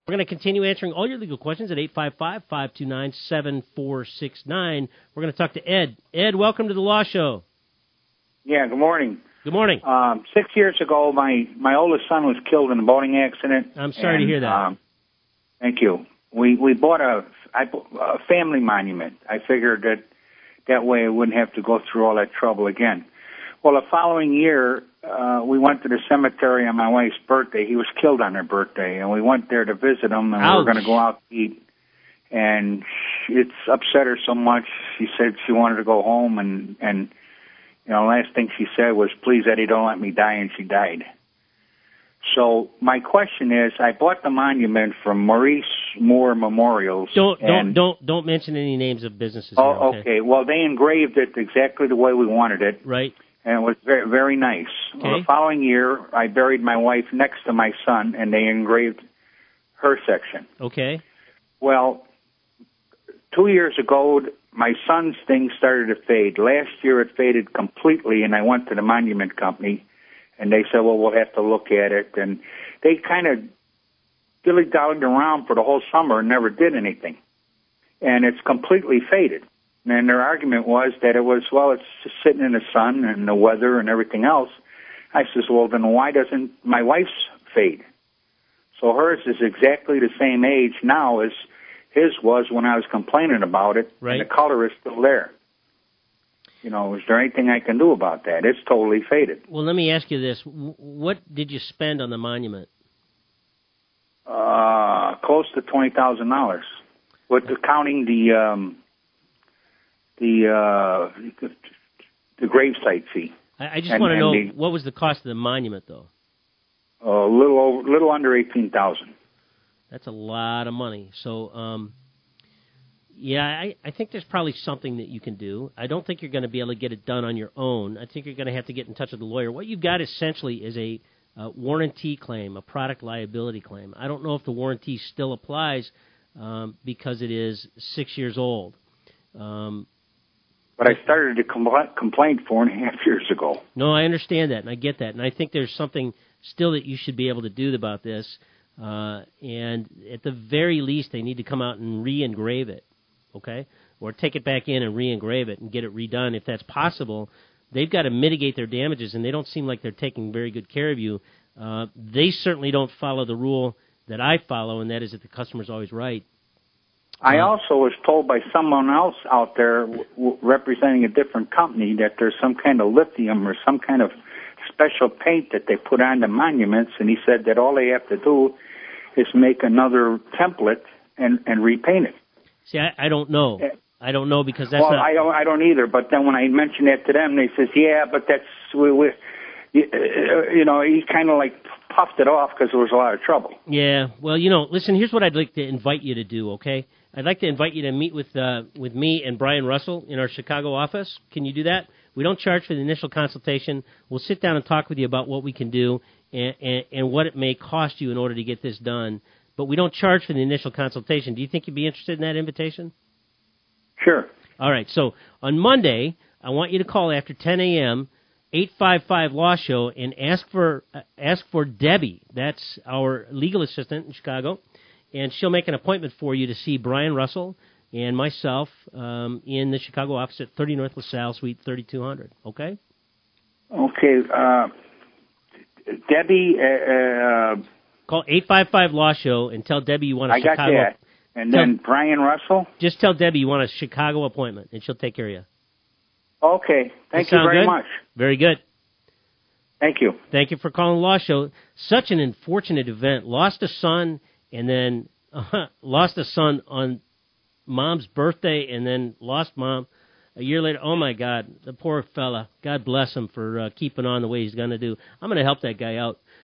We're going to continue answering all your legal questions at 855-529-7469. We're going to talk to Ed. Ed, welcome to the Law Show. Yeah, good morning. Good morning. 6 years ago, my oldest son was killed in a boating accident. I'm sorry to hear that. Thank you. We bought a family monument. I figured that way I wouldn't have to go through all that trouble again. Well, the following year, we went to the cemetery on my wife's birthday. He was killed on her birthday, and we went there to visit him, and we were going to go out to eat. And it's upset her so much, she said she wanted to go home, and you know, last thing she said was, "Please, Eddie, don't let me die," and she died. So my question is, I bought the monument from Maurice Moore Memorials. Don't mention any names of businesses. Oh, okay. Well, they engraved it exactly the way we wanted it. Right. And it was very, very nice. Okay. Well, the following year, I buried my wife next to my son, and they engraved her section. Okay. Well, 2 years ago, my son's thing started to fade. Last year, it faded completely, and I went to the monument company, and they said, well, we'll have to look at it. And they kind of dilly-dallied around for the whole summer and never did anything. And it's completely faded. And their argument was that it was, well, it's just sitting in the sun and the weather and everything else. I says, well, then why doesn't my wife's fade? So hers is exactly the same age now as his was when I was complaining about it. Right. And the color is still there. You know, is there anything I can do about that? It's totally faded. Well, let me ask you this. What did you spend on the monument? Close to $20,000. With counting the gravesite fee. I just want to know, what was the cost of the monument, though? A little under $18,000. That's a lot of money. So, yeah, I think there's probably something that you can do. I don't think you're going to be able to get it done on your own. I think you're going to have to get in touch with the lawyer. What you've got essentially is a warranty claim, a product liability claim. I don't know if the warranty still applies because it is 6 years old. But I started a complaint 4.5 years ago. No, I understand that, and I get that. And I think there's something still that you should be able to do about this. And at the very least, they need to come out and re-engrave it, okay? Or take it back in and re-engrave it and get it redone if that's possible. They've got to mitigate their damages, and they don't seem like they're taking very good care of you. They certainly don't follow the rule that I follow, and that is that the customer's always right. I also was told by someone else out there representing a different company that there's some kind of lithium or some kind of special paint that they put on the monuments, and he said that all they have to do is make another template and repaint it. See, I don't know. I don't know because that's well, not... I don't either, but then when I mentioned that to them, they says, yeah, but that's... you know, he kind of like puffed it off because there was a lot of trouble. Yeah, well, you know, listen, here's what I'd like to invite you to do, okay? I'd like to invite you to meet with me and Brian Russell in our Chicago office. Can you do that? We don't charge for the initial consultation. We'll sit down and talk with you about what we can do and what it may cost you in order to get this done. But we don't charge for the initial consultation. Do you think you'd be interested in that invitation? Sure. All right, so on Monday, I want you to call after 10 a.m., 855-LAW-SHOW, and ask for Debbie. That's our legal assistant in Chicago, and she'll make an appointment for you to see Brian Russell and myself in the Chicago office at 30 North LaSalle, Suite 3200. Okay? Okay. Debbie... Call 855-LAW-SHOW and tell Debbie you want a Chicago... I got that. And then Brian Russell? Just tell Debbie you want a Chicago appointment, and she'll take care of you. Okay. Thank you very much. Very good. Thank you. Thank you for calling the Law Show. Such an unfortunate event. Lost a son, and then lost a son on Mom's birthday, and then lost Mom a year later. Oh, my God. The poor fella. God bless him for keeping on the way he's going to do. I'm going to help that guy out.